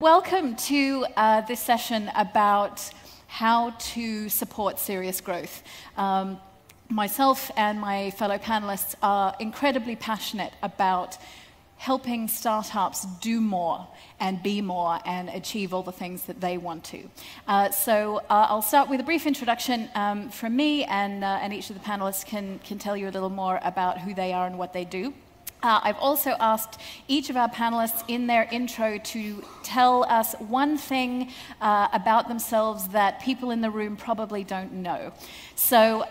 Welcome to this session about how to support serious growth. Myself and my fellow panelists are incredibly passionate about helping startups do more and be more and achieve all the things that they want to. So I'll start with a brief introduction from me, and each of the panelists can tell you a little more about who they are and what they do. I've also asked each of our panelists in their intro to tell us one thing about themselves that people in the room probably don't know. So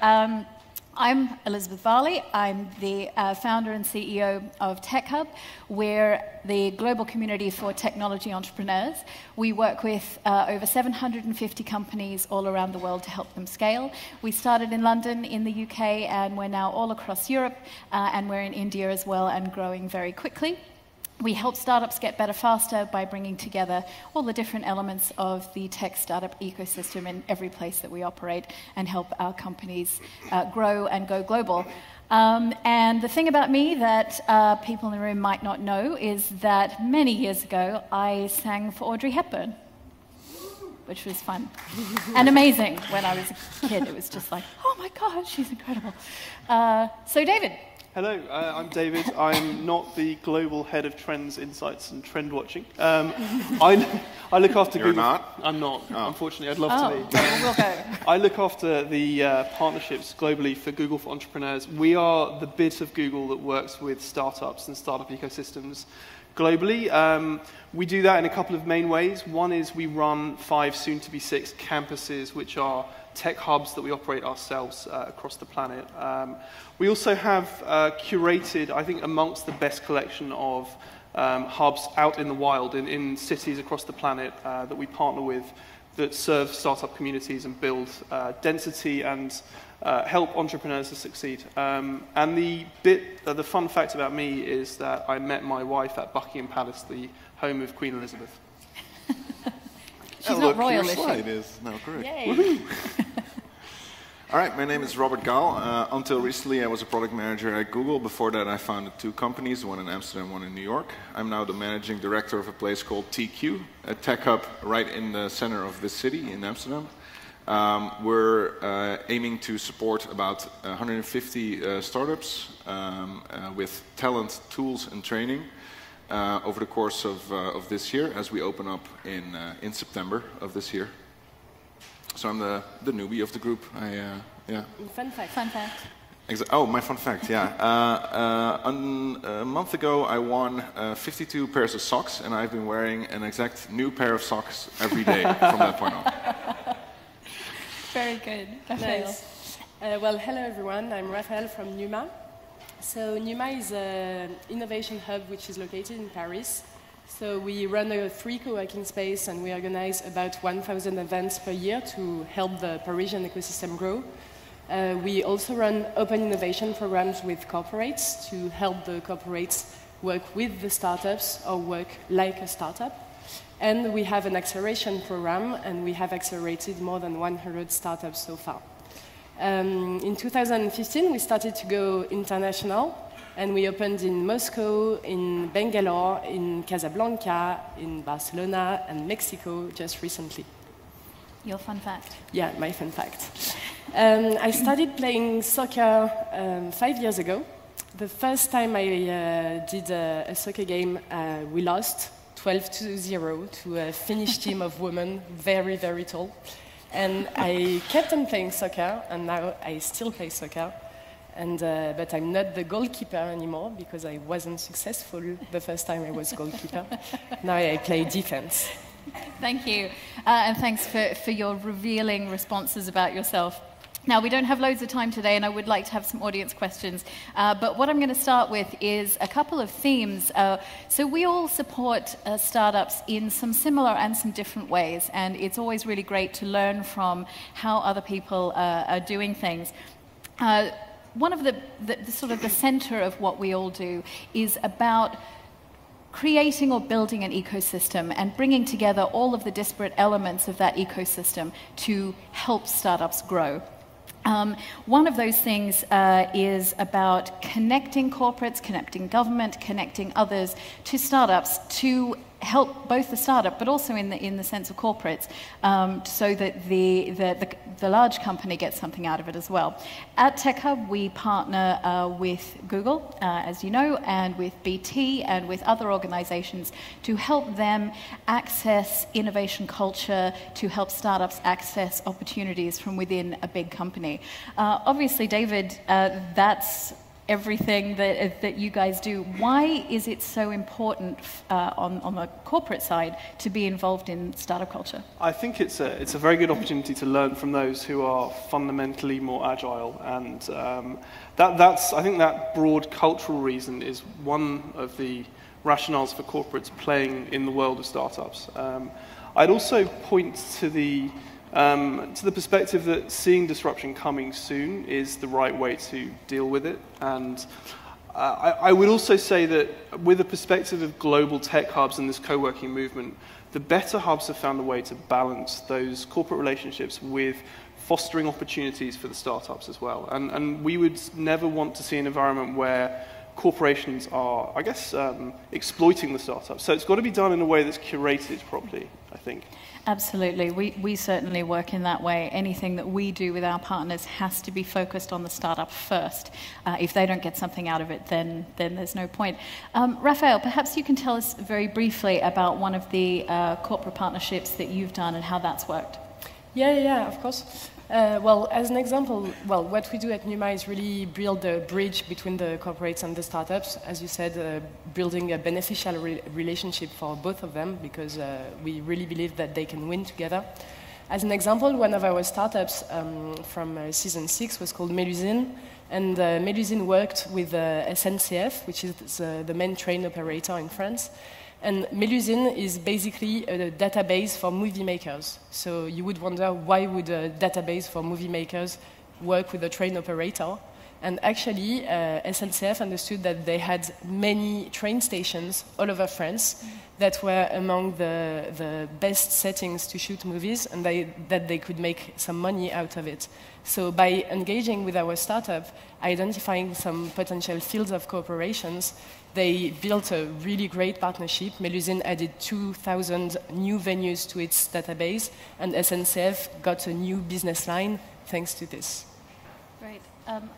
I'm Elizabeth Varley. I'm the founder and CEO of TechHub. We're the global community for technology entrepreneurs. We work with over 750 companies all around the world to help them scale. We started in London in the UK, and we're now all across Europe, and we're in India as well, and growing very quickly. We help startups get better faster by bringing together all the different elements of the tech startup ecosystem in every place that we operate, and help our companies grow and go global. And the thing about me that people in the room might not know is that many years ago I sang for Audrey Hepburn, which was fun and amazing when I was a kid. It was just like, oh my God, she's incredible. So David. Hello, I'm David. I'm not the global head of trends, insights, and trend watching. I look after Google. You're not? I'm not. Oh. Unfortunately, I'd love to be. We'll go. I look after the partnerships globally for Google for Entrepreneurs. We are the bit of Google that works with startups and startup ecosystems globally. We do that in a couple of main ways. One is we run 5, soon to be 6 campuses, which are tech hubs that we operate ourselves across the planet. We also have curated, I think, amongst the best collection of hubs out in the wild, in cities across the planet that we partner with, that serve startup communities and build density and help entrepreneurs to succeed. And the fun fact about me is that I met my wife at Buckingham Palace, the home of Queen Elizabeth. She's not royal, your is she? slide is now correct. Yay. All right, my name is Robert Gaal. Until recently, I was a product manager at Google. Before that, I founded 2 companies, one in Amsterdam, one in New York. I'm now the managing director of a place called TQ, a tech hub right in the center of this city in Amsterdam. We're aiming to support about 150 startups with talent, tools, and training over the course of this year, as we open up in September of this year. So I'm the newbie of the group. Fun fact. Oh, my fun fact, yeah. A month ago, I won 52 pairs of socks, and I've been wearing an exact new pair of socks every day from that point on. Very good. Raphaëlle. Nice. Well, hello everyone. I'm Raphaëlle from NUMA. So NUMA is an innovation hub which is located in Paris. So we run a free co-working space, and we organize about 1,000 events per year to help the Parisian ecosystem grow. We also run open innovation programs with corporates to help the corporates work with the startups or work like a startup. And we have an acceleration program, and we have accelerated more than 100 startups so far. In 2015, we started to go international. And we opened in Moscow, in Bangalore, in Casablanca, in Barcelona, and Mexico just recently. Your fun fact. Yeah, my fun fact. I started playing soccer 5 years ago. The first time I did a soccer game, we lost 12-0 to a Finnish team of women, very, very tall. And I kept on playing soccer, and now I still play soccer. But I'm not the goalkeeper anymore because I wasn't successful the first time I was goalkeeper. Now I play defense. Thank you. And thanks for your revealing responses about yourself. Now, we don't have loads of time today, and I would like to have some audience questions. But what I'm going to start with is a couple of themes. So we all support startups in some similar and some different ways, and it's always really great to learn from how other people are doing things. One of the sort of the center of what we all do is about creating or building an ecosystem and bringing together all of the disparate elements of that ecosystem to help startups grow. One of those things is about connecting corporates, connecting government, connecting others to startups to help both the startup, but also in the sense of corporates, so that the large company gets something out of it as well. At TechHub, we partner with Google, as you know, and with BT and with other organizations to help them access innovation culture, to help startups access opportunities from within a big company. Obviously, David, that's everything that you guys do. Why is it so important on the corporate side to be involved in startup culture? I think it's a very good opportunity to learn from those who are fundamentally more agile, and I think that broad cultural reason is one of the rationales for corporates playing in the world of startups. I'd also point to the perspective that seeing disruption coming soon is the right way to deal with it. And I would also say that with the perspective of global tech hubs and this co-working movement, the better hubs have found a way to balance those corporate relationships with fostering opportunities for the startups as well. And we would never want to see an environment where corporations are, I guess, exploiting the startups. So it's got to be done in a way that's curated properly, I think. Absolutely. We certainly work in that way. Anything that we do with our partners has to be focused on the startup first. If they don't get something out of it, then there's no point. Raphaëlle, perhaps you can tell us very briefly about one of the corporate partnerships that you've done and how that's worked. Yeah, of course. Well, as an example, what we do at NUMA is really build a bridge between the corporates and the startups. As you said, building a beneficial relationship for both of them, because we really believe that they can win together. As an example, one of our startups from season 6 was called Melusine, and Melusine worked with SNCF, which is the main train operator in France. And Melusine is basically a database for movie makers. So you would wonder, why would a database for movie makers work with a train operator? And actually, SNCF understood that they had many train stations all over France that were among the best settings to shoot movies, and that they could make some money out of it. So by engaging with our startup, identifying some potential fields of cooperations, they built a really great partnership. Melusine added 2,000 new venues to its database, and SNCF got a new business line thanks to this. Great.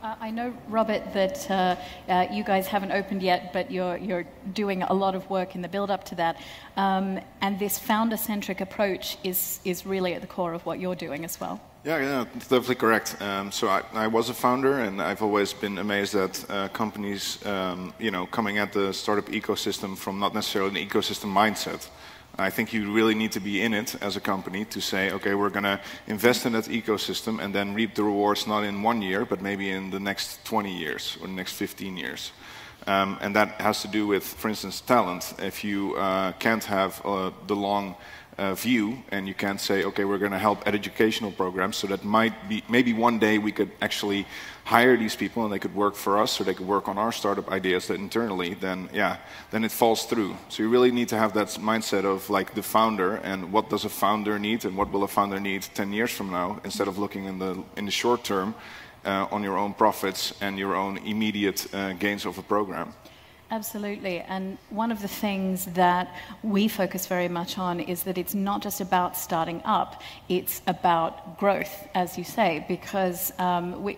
I know, Robert, that you guys haven't opened yet, but you're doing a lot of work in the build-up to that. And this founder-centric approach is really at the core of what you're doing as well. Yeah, definitely correct. So I was a founder, and I've always been amazed at companies, coming at the startup ecosystem from not necessarily an ecosystem mindset. I think you really need to be in it as a company to say, okay, we're going to invest in that ecosystem and then reap the rewards not in 1 year, but maybe in the next 20 years or the next 15 years. And that has to do with, for instance, talent. If you can't have the long view, and you can't say, okay, we're going to help educational programs, so that might be, maybe one day we could actually hire these people and they could work for us, or they could work on our startup ideas internally, then it falls through. So you really need to have that mindset of like the founder, and what does a founder need, and what will a founder need 10 years from now, instead of looking in the short term on your own profits and your own immediate gains of a program. Absolutely. And one of the things that we focus very much on is that it's not just about starting up, it's about growth, as you say, because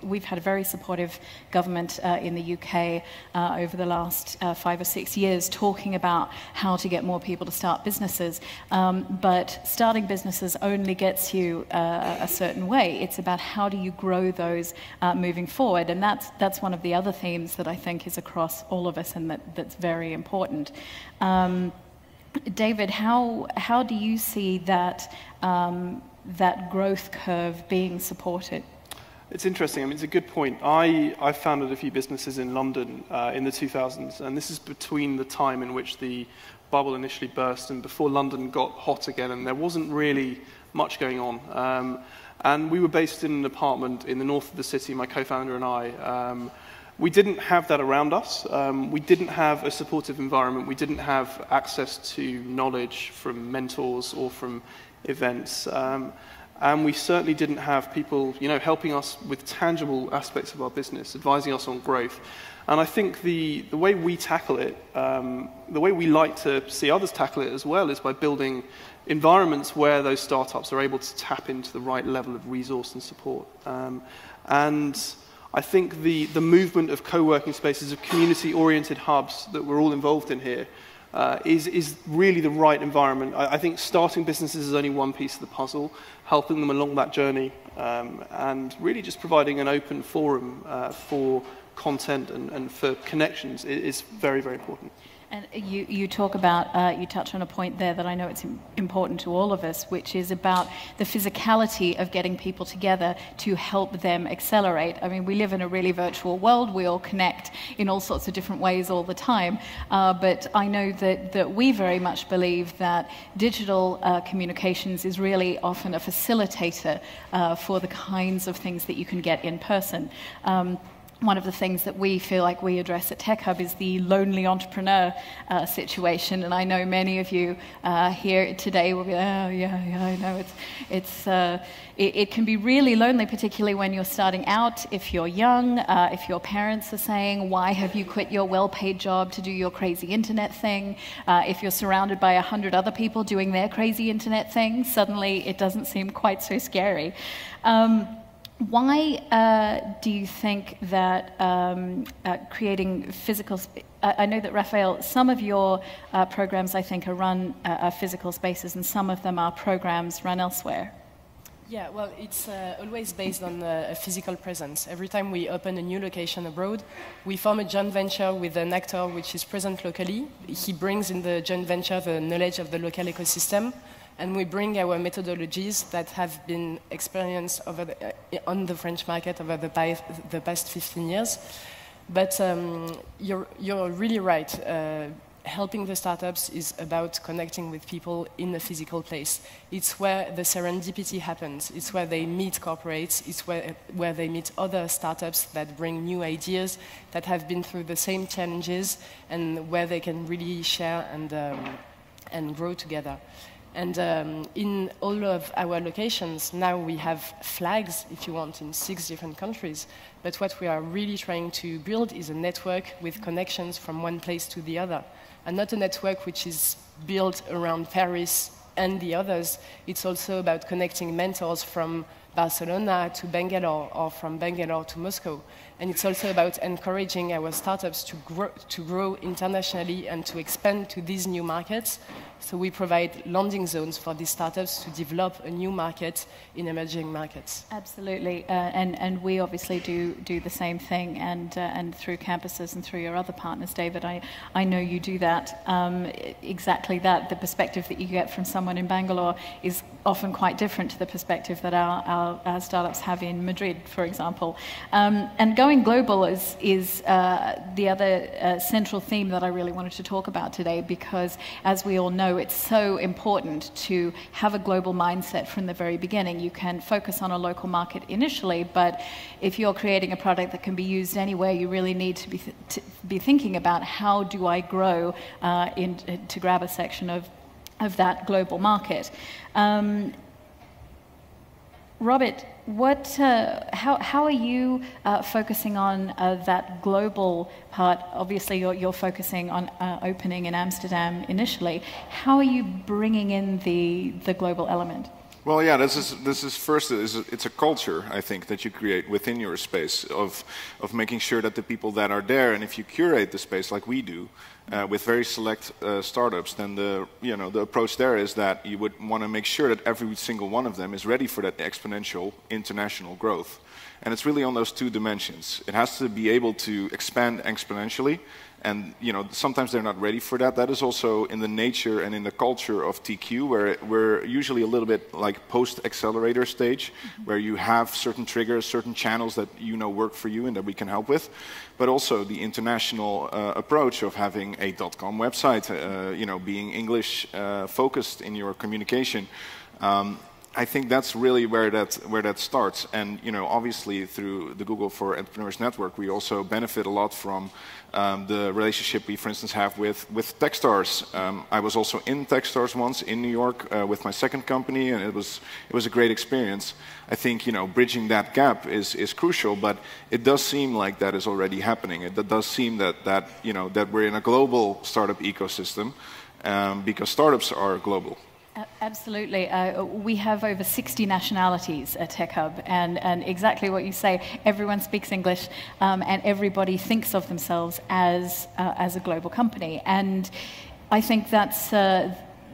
we've had a very supportive government in the UK over the last 5 or 6 years talking about how to get more people to start businesses. But starting businesses only gets you a certain way. It's about how do you grow those moving forward. And that's one of the other themes that I think is across all of us, and that's very important. David, how do you see that growth curve being supported? It's interesting. I mean, it's a good point. I founded a few businesses in London in the 2000s, and this is between the time in which the bubble initially burst and before London got hot again, and there wasn't really much going on. And we were based in an apartment in the north of the city, my co-founder and I. We didn't have that around us. We didn't have a supportive environment. We didn't have access to knowledge from mentors or from events. And we certainly didn't have people, helping us with tangible aspects of our business, advising us on growth. And I think the way we tackle it, the way we like to see others tackle it as well, is by building environments where those startups are able to tap into the right level of resource and support. And I think the movement of co-working spaces, of community-oriented hubs that we're all involved in here, is really the right environment. I think starting businesses is only one piece of the puzzle, helping them along that journey, and really just providing an open forum for content and for connections is very, very important. And you talk about, you touch on a point there that I know it's important to all of us, which is about the physicality of getting people together to help them accelerate. I mean, we live in a really virtual world. We all connect in all sorts of different ways all the time. But I know that we very much believe that digital communications is really often a facilitator for the kinds of things that you can get in person. One of the things that we feel like we address at TechHub is the lonely entrepreneur situation, and I know many of you here today will be, oh yeah, I know it can be really lonely, particularly when you're starting out. If you're young, if your parents are saying, why have you quit your well-paid job to do your crazy internet thing? If you're surrounded by 100 other people doing their crazy internet thing, suddenly it doesn't seem quite so scary. Why do you think that creating physical... I know that, Raphaëlle, some of your programs, I think, are run physical spaces, and some of them are programs run elsewhere. Yeah, well, it's always based on a physical presence. Every time we open a new location abroad, we form a joint venture with an actor which is present locally. He brings in the joint venture the knowledge of the local ecosystem, and we bring our methodologies that have been experienced on the French market over the past 15 years. But you're really right. Helping the startups is about connecting with people in a physical place. It's where the serendipity happens. It's where they meet corporates. It's where they meet other startups that bring new ideas, that have been through the same challenges, and where they can really share and grow together. And in all of our locations, now we have flags, if you want, in 6 different countries. But what we are really trying to build is a network with connections from one place to the other. And not a network which is built around Paris and the others. It's also about connecting mentors from Barcelona to Bangalore, or from Bangalore to Moscow. And it's also about encouraging our startups to grow internationally and to expand to these new markets. So we provide landing zones for these startups to develop a new market in emerging markets. Absolutely, and we obviously do the same thing, and through campuses and through your other partners, David, I know you do that, exactly that. The perspective that you get from someone in Bangalore is often quite different to the perspective that our startups have in Madrid, for example. And going global is the other central theme that I really wanted to talk about today, because as we all know, it's so important to have a global mindset from the very beginning. You can focus on a local market initially, but if you're creating a product that can be used anywhere, you really need to be thinking about how do I grow to grab a section of that global market. Robert, how are you focusing on that global part? Obviously, you're focusing on opening in Amsterdam initially. How are you bringing in the global element? Well, yeah, this is first. It's a culture, I think, that you create within your space of making sure that the people that are there, and if you curate the space like we do, with very select startups, then the approach there is that you would want to make sure that every single one of them is ready for that exponential international growth. And it's really on those two dimensions. It has to be able to expand exponentially, and sometimes they're not ready for that. That is also in the nature and in the culture of TQ, where we're usually a little bit like post-accelerator stage, where you have certain triggers, certain channels that work for you and that we can help with, but also the international approach of having a .com website, being English focused in your communication. I think that's really where that starts. And obviously through the Google for Entrepreneurs Network, we also benefit a lot from the relationship we, for instance, have with Techstars. I was also in Techstars once in New York with my second company, and it was a great experience. I think bridging that gap is crucial, but it does seem like that is already happening. It does seem that we're in a global startup ecosystem because startups are global. Absolutely. We have over 60 nationalities at TechHub, and exactly what you say, everyone speaks English, and everybody thinks of themselves as a global company. And I think that's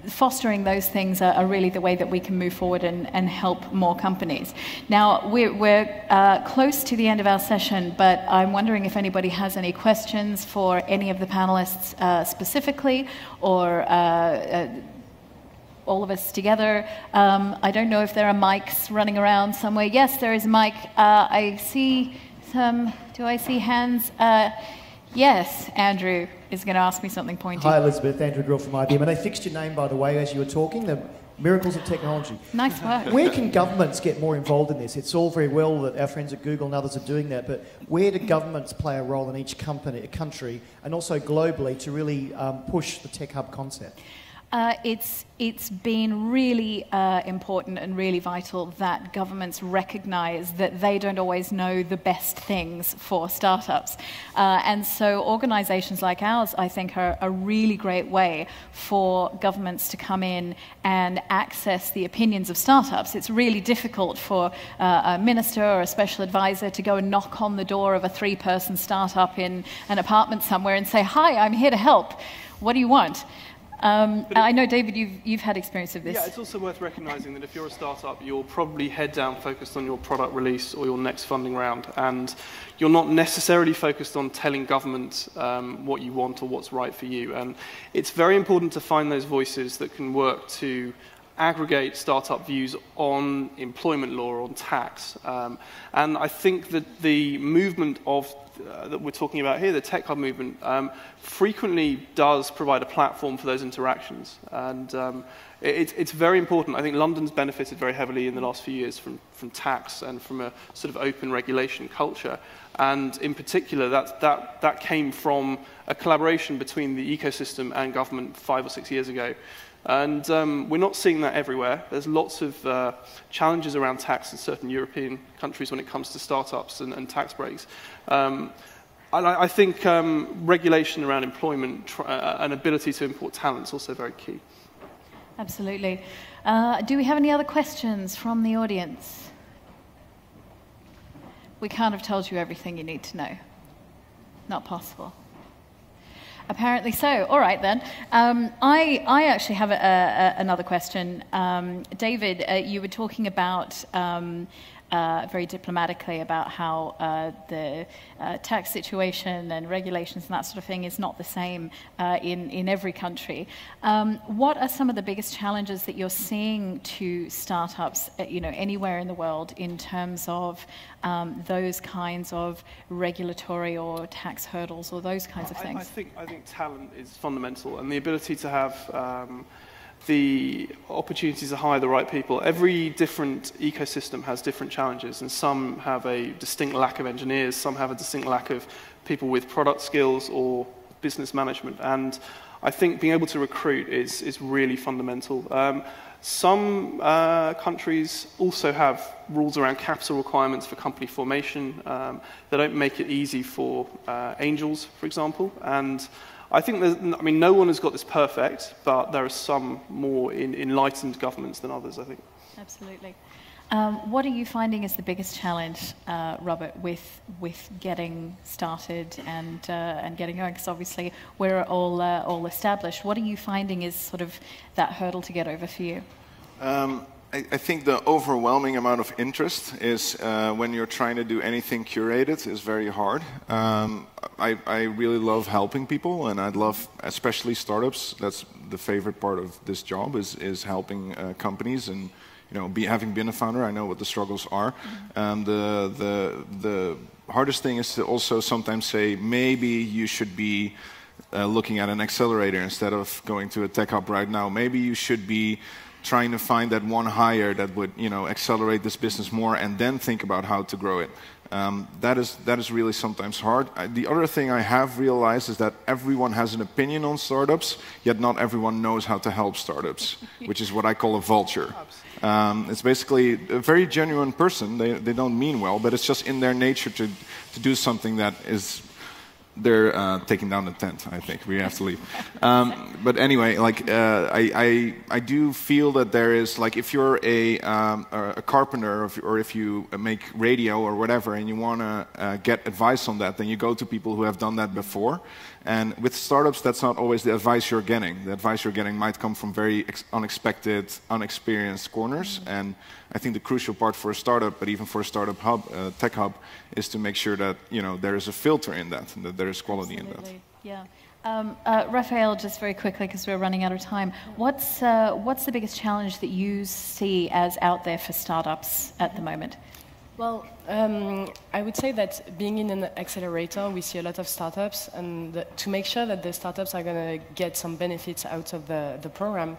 fostering those things are really the way that we can move forward and help more companies. Now, we're close to the end of our session, but I'm wondering if anybody has any questions for any of the panelists specifically, or all of us together. I don't know if there are mics running around somewhere. Yes, there is a mic. I see some. Do I see hands? Yes, Andrew is going to ask me something pointy. Hi, Elizabeth. Andrew Grill from IBM. And they fixed your name, by the way, as you were talking. The miracles of technology. Nice work. Where can governments get more involved in this? It's all very well that our friends at Google and others are doing that, but where do governments play a role in each country and also globally to really push the Tech Hub concept? It's been really important and really vital that governments recognise that they don't always know the best things for startups. And so organisations like ours, I think, are a really great way for governments to come in and access the opinions of startups. It's really difficult for a minister or a special advisor to go and knock on the door of a 3-person startup in an apartment somewhere and say, "Hi, I'm here to help. What do you want?" I know, David, you've had experience of this. Yeah, it's also worth recognising that if you're a startup, you're probably head down focused on your product release or your next funding round, and you're not necessarily focused on telling government what you want or what's right for you. And it's very important to find those voices that can work to aggregate startup views on employment law or on tax. And I think that the movement that we're talking about here, the Tech Hub movement, frequently does provide a platform for those interactions. And it's very important. I think London's benefited very heavily in the last few years from tax and from a sort of open regulation culture. And in particular, that came from a collaboration between the ecosystem and government 5 or 6 years ago. And we're not seeing that everywhere. There's lots of challenges around tax in certain European countries when it comes to startups and tax breaks. I think regulation around employment and ability to import talent is also very key. Absolutely. Do we have any other questions from the audience? We can't have told you everything you need to know. Not possible. Apparently so. All right, then. I actually have another question. David, you were talking about, very diplomatically, about how the tax situation and regulations and that sort of thing is not the same in every country. What are some of the biggest challenges that you're seeing to startups, anywhere in the world, in terms of those kinds of regulatory or tax hurdles or those kinds of things? I think talent is fundamental, and the ability to have the opportunities to hire the right people. Every different ecosystem has different challenges, and some have a distinct lack of engineers, some have a distinct lack of people with product skills or business management. And I think being able to recruit is really fundamental. Some countries also have rules around capital requirements for company formation. They don't make it easy for angels, for example. And I think no one has got this perfect, but there are some more enlightened governments than others, I think. Absolutely. What are you finding is the biggest challenge, Robert, with getting started and getting going? Because obviously we're all established. What are you finding is sort of that hurdle to get over for you? I think the overwhelming amount of interest is when you're trying to do anything curated is very hard. I really love helping people, and I'd love, especially startups, that's the favorite part of this job, is helping companies. And having been a founder, I know what the struggles are. And the hardest thing is to also sometimes say, maybe you should be looking at an accelerator instead of going to a tech hub right now. Maybe you should be trying to find that one hire that would, accelerate this business more, and then think about how to grow it. That is really sometimes hard. The other thing I have realized is that everyone has an opinion on startups, yet not everyone knows how to help startups, which is what I call a vulture. It's basically a very genuine person. They don't mean well, but it's just in their nature to do something that is... They're taking down the tent, I think. We have to leave. But anyway, like I do feel that there is, like, if you're a carpenter or if you make radio or whatever and you want to get advice on that, then you go to people who have done that before. And with startups, that's not always the advice you're getting. The advice you're getting might come from very unexpected, unexperienced corners. And I think the crucial part for a startup, but even for a startup hub, tech hub, is to make sure that there is a filter in that, and that there is quality in that. Yeah. Raphaëlle, just very quickly, because we're running out of time. What's the biggest challenge that you see as out there for startups at the moment? Well, I would say that being in an accelerator, we see a lot of startups, and to make sure that the startups are going to get some benefits out of the program,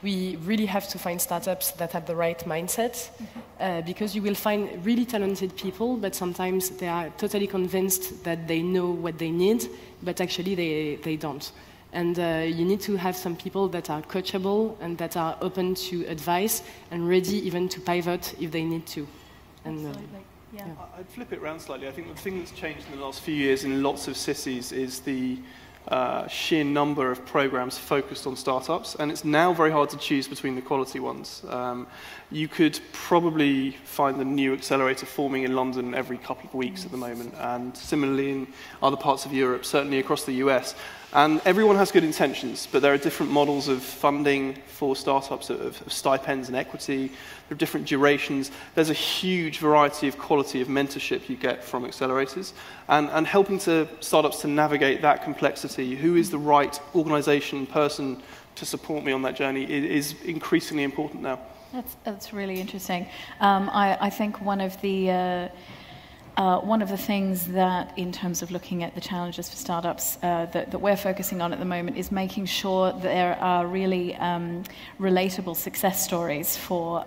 we really have to find startups that have the right mindset, because you will find really talented people, but sometimes they are totally convinced that they know what they need, but actually they don't. And you need to have some people that are coachable and that are open to advice and ready even to pivot if they need to. Absolutely. Yeah. I'd flip it around slightly. I think the thing that's changed in the last few years in lots of cities is the sheer number of programs focused on startups, and it's now very hard to choose between the quality ones. You could probably find a new accelerator forming in London every couple of weeks at the moment, and similarly in other parts of Europe, certainly across the US. And everyone has good intentions, but there are different models of funding for startups, of stipends and equity. There are different durations. There's a huge variety of quality of mentorship you get from accelerators. And helping startups to navigate that complexity, who is the right organization, person to support me on that journey, is increasingly important now. That's really interesting. I think one of the things that, in terms of looking at the challenges for startups that we're focusing on at the moment, is making sure that there are really relatable success stories for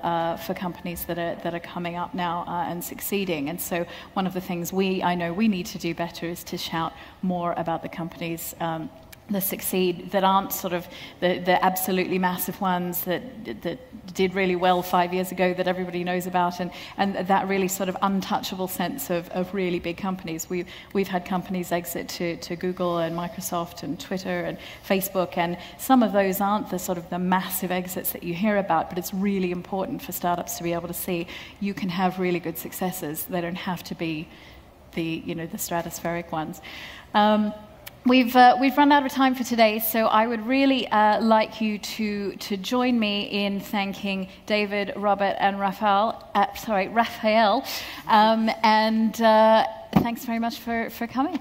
companies that are coming up now and succeeding. And so one of the things I know we need to do better is to shout more about the companies that succeed, that aren't sort of the absolutely massive ones that did really well 5 years ago that everybody knows about, and that really sort of untouchable sense of really big companies. We've had companies exit to Google and Microsoft and Twitter and Facebook, and some of those aren't the sort of the massive exits that you hear about, but it's really important for startups to be able to see you can have really good successes. They don't have to be the stratospheric ones. We've run out of time for today, so I would really like you to join me in thanking David, Robert, and Raphaëlle, and thanks very much for coming.